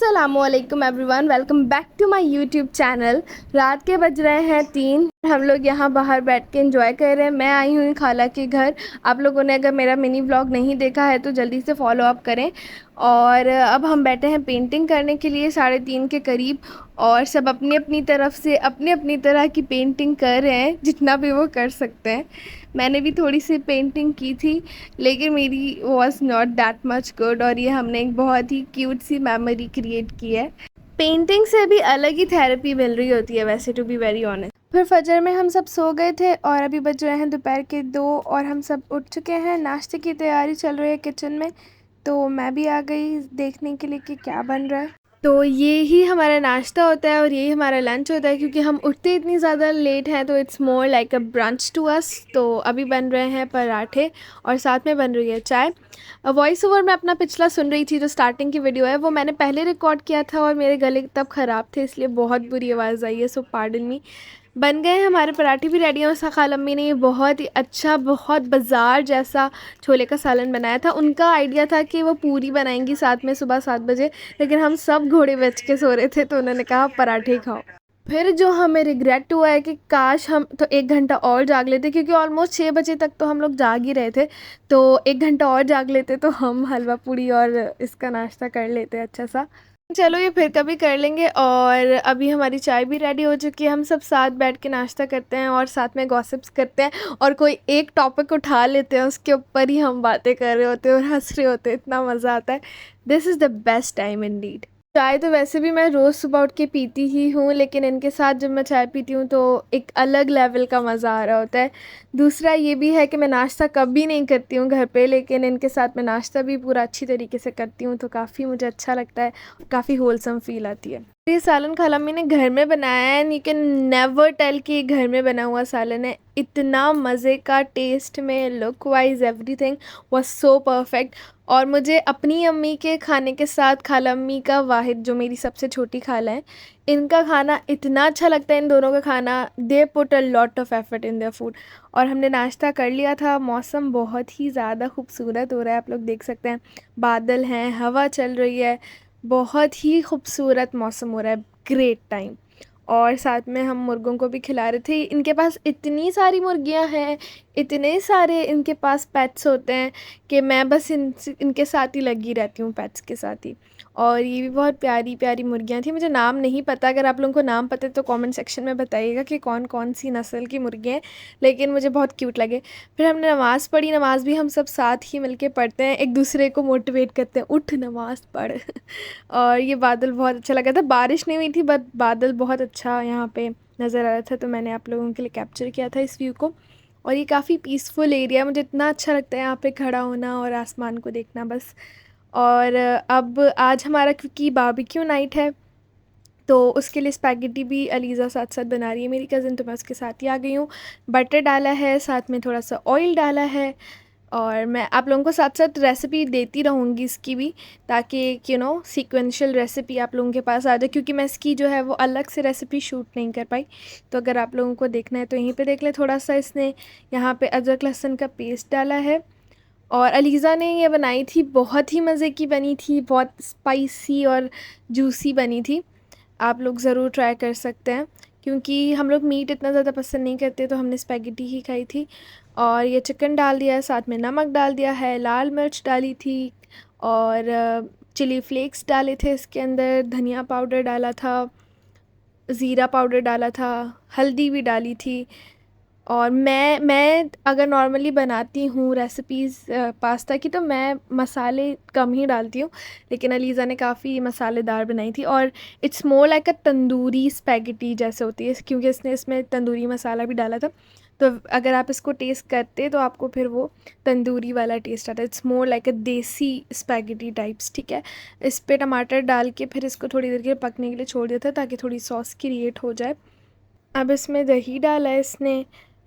अस्सलामुअलैकुम everyone, welcome back to my YouTube channel. रात के बज रहे हैं 3। हम लोग यहाँ बाहर बैठ के एंजॉय कर रहे हैं। मैं आई हुई खाला के घर। आप लोगों ने अगर मेरा मिनी व्लॉग नहीं देखा है तो जल्दी से फॉलो अप करें। और अब हम बैठे हैं पेंटिंग करने के लिए 3:30 के करीब। और सब अपनी अपनी तरफ से अपनी अपनी तरह की पेंटिंग कर रहे हैं, जितना भी वो कर सकते हैं। मैंने भी थोड़ी सी पेंटिंग की थी, लेकिन मेरी was not that much good. और ये हमने एक बहुत ही क्यूट सी मेमोरी क्रिएट की है। पेंटिंग से भी अलग ही थेरेपी मिल रही होती है वैसे, टू बी वेरी ऑनेस्ट। फिर फजर में हम सब सो गए थे और अभी बज रहे हैं दोपहर के 2 और हम सब उठ चुके हैं। नाश्ते की तैयारी चल रही है किचन में, तो मैं भी आ गई देखने के लिए कि क्या बन रहा है। तो ये ही हमारा नाश्ता होता है और यही हमारा लंच होता है, क्योंकि हम उठते इतनी ज़्यादा लेट हैं तो it's more like a brunch to us. तो अभी बन रहे हैं पराठे और साथ में बन रही है चाय। वॉइस ओवर मैं अपना पिछला सुन रही थी, जो स्टार्टिंग की वीडियो है वो मैंने पहले रिकॉर्ड किया था और मेरे गले तब ख़राब थे, इसलिए बहुत बुरी आवाज़ आई है, सो पार्डन मी। बन गए हैं हमारे पराठे भी रेडी हैं। और खाला अम्मी ने ये बहुत ही अच्छा, बहुत बाज़ार जैसा छोले का सालन बनाया था। उनका आइडिया था कि वो पूरी बनाएंगी साथ में सुबह 7 बजे, लेकिन हम सब घोड़े बेच के सो रहे थे तो उन्होंने कहा पराठे खाओ। फिर जो हमें रिग्रेट हुआ है कि काश हम तो 1 घंटा और जाग लेते, क्योंकि ऑलमोस्ट 6 बजे तक तो हम लोग जाग ही रहे थे। तो 1 घंटा और जाग लेते तो हम हलवा पूड़ी और इसका नाश्ता कर लेते अच्छा सा। चलो ये फिर कभी कर लेंगे। और अभी हमारी चाय भी रेडी हो चुकी है। हम सब साथ बैठ के नाश्ता करते हैं और साथ में गॉसिप्स करते हैं और कोई एक टॉपिक उठा लेते हैं, उसके ऊपर ही हम बातें कर रहे होते हैं और हंस रहे होते हैं। इतना मज़ा आता है। This is the best time Indeed. चाय तो वैसे भी मैं रोज़ सुबह उठ के पीती ही हूँ, लेकिन इनके साथ जब मैं चाय पीती हूँ तो एक अलग लेवल का मज़ा आ रहा होता है। दूसरा ये भी है कि मैं नाश्ता कभी नहीं करती हूँ घर पे, लेकिन इनके साथ मैं नाश्ता भी पूरा अच्छी तरीके से करती हूँ, तो काफ़ी मुझे अच्छा लगता है, काफ़ी होलसम फील आती है। ये सालन खाला अम्मी ने घर में बनाया है, यू कैन नेवर टेल कि घर में बना हुआ सालन है। इतना मज़े का, टेस्ट में, look wise, everything was so perfect. और मुझे अपनी अम्मी के खाने के साथ खाला अम्मी का, वाहिद जो मेरी सबसे छोटी खाला है, इनका खाना इतना अच्छा लगता है। इन दोनों का खाना, they put a lot of effort in their food. और हमने नाश्ता कर लिया था। मौसम बहुत ही ज़्यादा खूबसूरत हो रहा है, आप लोग देख सकते हैं। बादल हैं, हवा चल रही है, बहुत ही खूबसूरत मौसम हो रहा है। Great time. और साथ में हम मुर्गों को भी खिला रहे थे। इनके पास इतनी सारी मुर्गियां हैं, इतने सारे इनके पास पेट्स होते हैं कि मैं बस इनके साथ ही लगी रहती हूँ, पेट्स के साथ ही। और ये भी बहुत प्यारी प्यारी मुर्गियाँ थी। मुझे नाम नहीं पता, अगर आप लोगों को नाम पता है तो कमेंट सेक्शन में बताइएगा कि कौन कौन सी नस्ल की मुर्गियाँ हैं, लेकिन मुझे बहुत क्यूट लगे। फिर हमने नमाज़ पढ़ी। नमाज़ भी हम सब साथ ही मिलके पढ़ते हैं, एक दूसरे को मोटिवेट करते हैं, उठ नमाज़ पढ़। और ये बादल बहुत अच्छा लगा था। बारिश नहीं हुई थी, बट बादल बहुत अच्छा यहाँ पे नज़र आ रहा था, तो मैंने आप लोगों के लिए कैप्चर किया था इस व्यू को। और ये काफ़ी पीसफुल एरिया, मुझे इतना अच्छा लगता है यहाँ पे खड़ा होना और आसमान को देखना बस। और अब आज हमारा क्योंकि बारबेक्यू नाइट है, तो उसके लिए स्पैगेटी भी अलीज़ा साथ साथ बना रही है, मेरी कज़न, तो मैं उसके साथ ही आ गई हूँ। बटर डाला है, साथ में थोड़ा सा ऑयल डाला है। और मैं आप लोगों को साथ साथ रेसिपी देती रहूँगी इसकी भी, ताकि सीक्वेंशियल रेसिपी आप लोगों के पास आ जाए, क्योंकि मैं इसकी जो है वो अलग से रेसिपी शूट नहीं कर पाई। तो अगर आप लोगों को देखना है तो यहीं पे देख लें। थोड़ा सा इसने यहाँ पे अदरक लहसुन का पेस्ट डाला है। और अलीज़ा ने ये बनाई थी, बहुत ही मज़े की बनी थी, बहुत स्पाइसी और जूसी बनी थी। आप लोग ज़रूर ट्राई कर सकते हैं, क्योंकि हम लोग मीट इतना ज़्यादा पसंद नहीं करते, तो हमने स्पैगेटी ही खाई थी। और ये चिकन डाल दिया है, साथ में नमक डाल दिया है, लाल मिर्च डाली थी, और चिली फ्लेक्स डाले थे इसके अंदर, धनिया पाउडर डाला था, ज़ीरा पाउडर डाला था, हल्दी भी डाली थी। और मैं अगर नॉर्मली बनाती हूँ रेसिपीज़ पास्ता की, तो मैं मसाले कम ही डालती हूँ, लेकिन अलीज़ा ने काफ़ी मसालेदार बनाई थी। और it's more like a tandoori spaghetti जैसे होती है, क्योंकि इसने इसमें तंदूरी मसाला भी डाला था। तो अगर आप इसको टेस्ट करते तो आपको फिर वो तंदूरी वाला टेस्ट आता है। इट्स मोर लाइक अ देसी स्पैगेटी टाइप्स, ठीक है। इस पर टमाटर डाल के फिर इसको थोड़ी देर के लिए पकने के लिए छोड़ दिया था, ताकि थोड़ी सॉस क्रिएट हो जाए। अब इसमें दही डाला है इसने,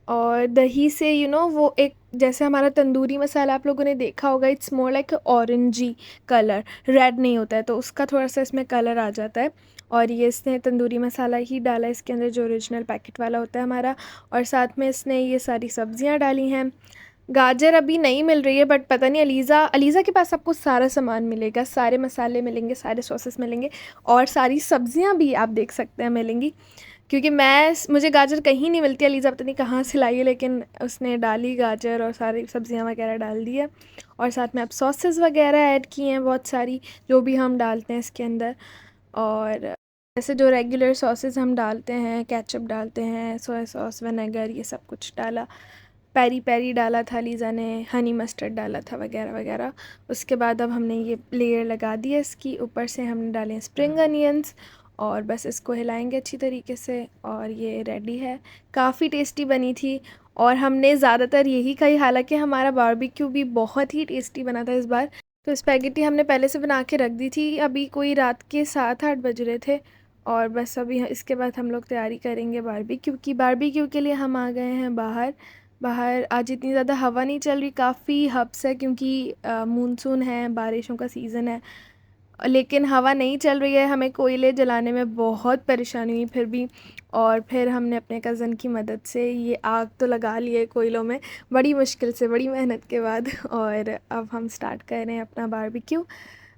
और दही से वो एक, जैसे हमारा तंदूरी मसाला आप लोगों ने देखा होगा, it's more like orangey colour, red नहीं होता है, तो उसका थोड़ा सा इसमें कलर आ जाता है। और ये इसने तंदूरी मसाला ही डाला है इसके अंदर, जो ओरिजिनल पैकेट वाला होता है हमारा। और साथ में इसने ये सारी सब्जियां डाली हैं। गाजर अभी नहीं मिल रही है, बट पता नहीं, अलीज़ा के पास आपको सारा सामान मिलेगा, सारे मसाले मिलेंगे, सारे सॉसेस मिलेंगे और सारी सब्जियां भी आप देख सकते हैं मिलेंगी। क्योंकि मुझे गाजर कहीं नहीं मिलती, अलीज़ा पता नहीं कहाँ से लाई है, लेकिन उसने डाली गाजर और सारी सब्जियां वगैरह डाल दी है। और साथ में आप सॉसेस वगैरह ऐड किए हैं बहुत सारी, जो भी हम डालते हैं इसके अंदर। और जैसे जो रेगुलर सॉसेस हम डालते हैं, केचप डालते हैं, सोया सॉस, विनेगर, ये सब कुछ डाला। पेरी पेरी डाला था लीज़ा ने, हनी मस्टर्ड डाला था, वगैरह वगैरह। उसके बाद अब हमने ये लेयर लगा दी है इसकी, ऊपर से हमने डाले स्प्रिंग अनियंस और बस इसको हिलाएंगे अच्छी तरीके से और ये रेडी है। काफ़ी टेस्टी बनी थी और हमने ज़्यादातर यही खाई, हालांकि हमारा बारबेक्यू भी बहुत ही टेस्टी बना था इस बार। तो स्पैगेटी हमने पहले से बना के रख दी थी, अभी कोई रात के 7-8 बज रहे थे और बस अभी इसके बाद हम लोग तैयारी करेंगे बारबेक्यू की। बारबेक्यू के लिए हम आ गए हैं बाहर। बाहर आज इतनी ज़्यादा हवा नहीं चल रही, काफ़ी हब्स है क्योंकि मानसून है, बारिशों का सीज़न है, लेकिन हवा नहीं चल रही है। हमें कोयले जलाने में बहुत परेशानी हुई फिर भी, और फिर हमने अपने कज़न की मदद से ये आग तो लगा ली है कोयलों में, बड़ी मुश्किल से, बड़ी मेहनत के बाद। और अब हम स्टार्ट कर रहे हैं अपना बारबेक्यू।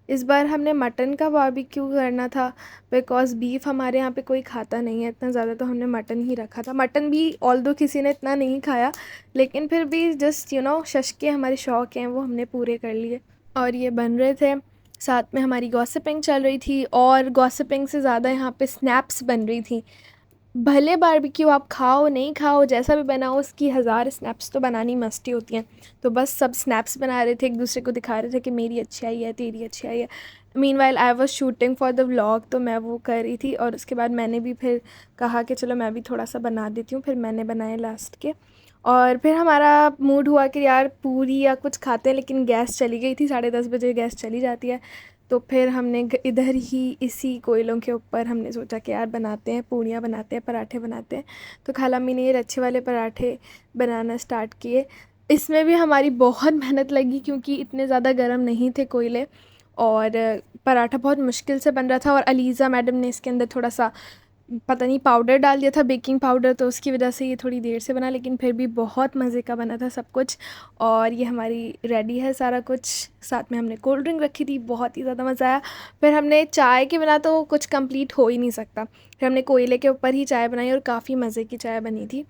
इस बार हमने मटन का बारबेक्यू करना था, बिकॉज़ बीफ हमारे यहाँ पे कोई खाता नहीं है इतना ज़्यादा, तो हमने मटन ही रखा था। मटन भी ऑल्दो किसी ने इतना नहीं खाया, लेकिन फिर भी जस्ट शश हमारे शौक़ हैं वो हमने पूरे कर लिए। और ये बन रहे थे, साथ में हमारी गॉसिपिंग चल रही थी और गॉसिपिंग से ज़्यादा यहाँ पे स्नैप्स बन रही थी। भले बारबेक्यू आप खाओ नहीं खाओ, जैसा भी बनाओ, उसकी हज़ार स्नैप्स तो बनानी मस्ट ही होती हैं। तो बस सब स्नैप्स बना रहे थे, एक दूसरे को दिखा रहे थे कि मेरी अच्छी आई है, तेरी अच्छी आई है। Meanwhile I was shooting for the vlog, तो मैं वो कर रही थी और उसके बाद मैंने भी फिर कहा कि चलो मैं भी थोड़ा सा बना देती हूँ, फिर मैंने बनाए लास्ट के। और फिर हमारा मूड हुआ कि यार पूरी या कुछ खाते हैं, लेकिन गैस चली गई थी, 10:30 बजे गैस चली जाती है। तो फिर हमने इधर ही इसी कोयलों के ऊपर हमने सोचा कि यार बनाते हैं, पूड़ियाँ बनाते हैं, पराठे बनाते हैं। तो खाला अम्मी ने ये लच्छे वाले पराठे बनाना स्टार्ट किए। इसमें भी हमारी बहुत मेहनत लगी क्योंकि इतने ज़्यादा गर्म नहीं थे कोयले और पराठा बहुत मुश्किल से बन रहा था। और अलीज़ा मैडम ने इसके अंदर थोड़ा सा पता नहीं पाउडर डाल दिया था, बेकिंग पाउडर, तो उसकी वजह से ये थोड़ी देर से बना, लेकिन फिर भी बहुत मज़े का बना था सब कुछ। और ये हमारी रेडी है सारा कुछ, साथ में हमने कोल्ड ड्रिंक रखी थी, बहुत ही ज़्यादा मज़ा आया। फिर हमने चाय के बिना तो कुछ कंप्लीट हो ही नहीं सकता, फिर हमने कोयले के ऊपर ही चाय बनाई और काफ़ी मज़े की चाय बनी थी।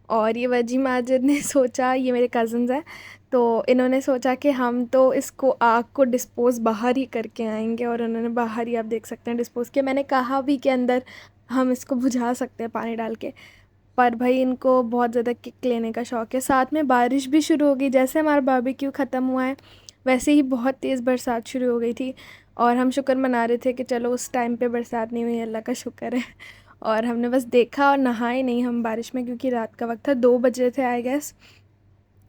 और ये वजी माजिद ने सोचा, ये मेरे कज़न्स हैं, तो इन्होंने सोचा कि हम तो इसको आग को डिस्पोज़ बाहर ही करके आएंगे, और उन्होंने बाहर ही, आप देख सकते हैं, डिस्पोज़ किया। मैंने कहा भी कि अंदर हम इसको बुझा सकते हैं पानी डाल के, पर भाई इनको बहुत ज़्यादा किक लेने का शौक़ है। साथ में बारिश भी शुरू हो गई, जैसे हमारा बारबेक्यू ख़त्म हुआ है वैसे ही बहुत तेज़ बरसात शुरू हो गई थी, और हम शुक्र मना रहे थे कि चलो उस टाइम पे बरसात नहीं हुई, अल्लाह का शुक्र है। और हमने बस देखा और नहाए नहीं हम बारिश में, क्योंकि रात का वक्त था, 2 बज रहे थे आई गेस।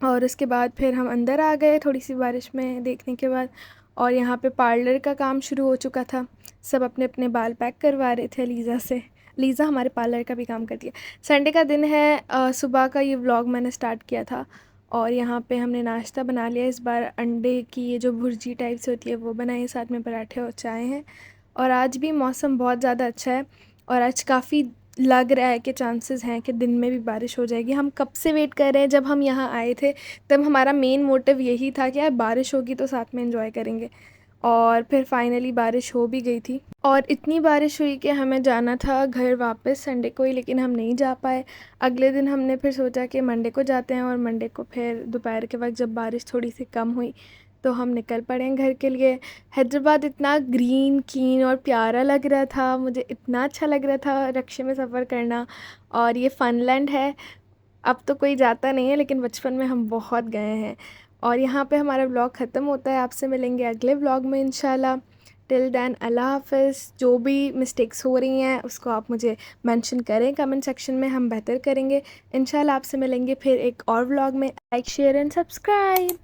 और उसके बाद फिर हम अंदर आ गए थोड़ी सी बारिश में देखने के बाद, और यहाँ पे पार्लर का काम शुरू हो चुका था, सब अपने अपने बाल पैक करवा रहे थे लीज़ा से। लीज़ा हमारे पार्लर का भी काम करती है। संडे का दिन है, सुबह का ये व्लॉग मैंने स्टार्ट किया था, और यहाँ पे हमने नाश्ता बना लिया इस बार। अंडे की ये जो भुर्जी टाइप से होती है वो बनाई, साथ में पराठे और चाय हैं। और आज भी मौसम बहुत ज़्यादा अच्छा है, और आज काफ़ी लग रहा है कि चांसेस हैं कि दिन में भी बारिश हो जाएगी। हम कब से वेट कर रहे हैं, जब हम यहाँ आए थे तब हमारा मेन मोटिव यही था कि यार बारिश होगी तो साथ में एंजॉय करेंगे, और फिर फाइनली बारिश हो भी गई थी। और इतनी बारिश हुई कि हमें जाना था घर वापस संडे को ही, लेकिन हम नहीं जा पाए। अगले दिन हमने फिर सोचा कि मंडे को जाते हैं, और मंडे को फिर दोपहर के वक्त जब बारिश थोड़ी सी कम हुई तो हम निकल पड़े हैं घर के लिए। हैदराबाद इतना ग्रीन क्लीन और प्यारा लग रहा था, मुझे इतना अच्छा लग रहा था रिक्शे में सफ़र करना। और ये फ़नलैंड है, अब तो कोई जाता नहीं है, लेकिन बचपन में हम बहुत गए हैं। और यहाँ पे हमारा व्लॉग ख़त्म होता है, आपसे मिलेंगे अगले व्लॉग में इंशाल्लाह। टिल देन अल्लाह हाफ़िज़। जो भी मिस्टेक्स हो रही हैं उसको आप मुझे मेंशन करें कमेंट सेक्शन में, हम बेहतर करेंगे इंशाल्लाह। आपसे मिलेंगे फिर एक और व्लॉग में। Like share and subscribe.